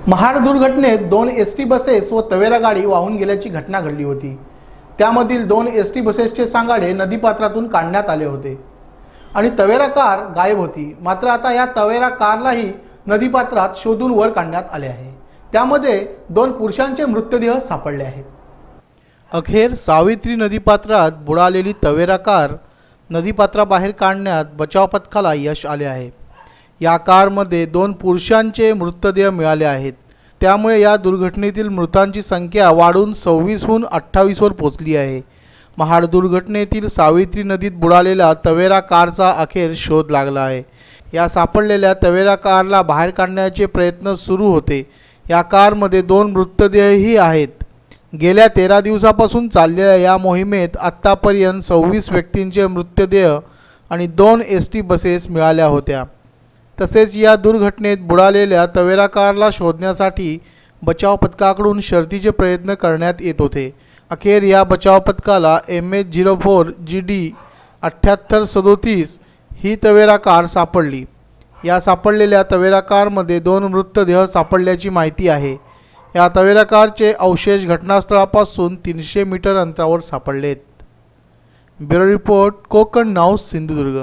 महाड दुर्घटनेत 2 ST buses व Tavera गाडी वाहून गेल्याची घटना घडली होती। त्यामधील 2 एसटी बसेसचे सांगाडे नदीपात्रातून काढण्यात आले होते आणि तवेरा कार गायब होती। मात्र आता या तवेरा कारलाही नदीपात्रात शोधून वर काढण्यात आले आहे। त्यामध्ये 2 पुरुषांचे मृतदेह सापडले आहेत। अखेर सावित्री नदीपात्रात बुडालेली तवेरा कार नदीपात्राबाहेर काढण्यात बचाव पथकाला यश आले आहे। या कारमध्ये 2 पुरुषांचे मृतदेह मिळाले आहेत। त्यामुळे या दुर्घटनेतील मृतांची संख्या वाढून 26हून 28 वर पोहोचली आहे। महाड दुर्घटनेतील सावित्री नदीत बुडालेल्या तवेरा कारचा अखेर शोध लागला आहे। या सापडलेल्या तवेरा कारला बाहेर काढण्याचे प्रयत्न सुरू होते। या कारमध्ये 2 मृतदेहही आहेत। गेल्या 13 दिवसापासून चाललेल्या या मोहिमेत आत्तापर्यंत 26 व्यक्तींचे मृतदेह आणि 2 एसटी बसेस मिळाल्या होत्या। तसेच या दुर्घटनेत बुडालेल्या तवेरा कारला शोधण्यासाठी बचाव पथकाकडून शर्थीचे प्रयत्न करण्यात येत होते। अखेर या बचाव पथकाला MH04 GD 7837 ही तवेरा कार सापडली। या सापडलेल्या तवेरा कारमध्ये 2 मृतदेह सापडल्याची माहिती आहे। या तवेरा कारचे अवशेष घटनास्थळापासून 300 मीटर अंतरावर सापडलेत। Bureau report, Konkan now, Sindhudurg.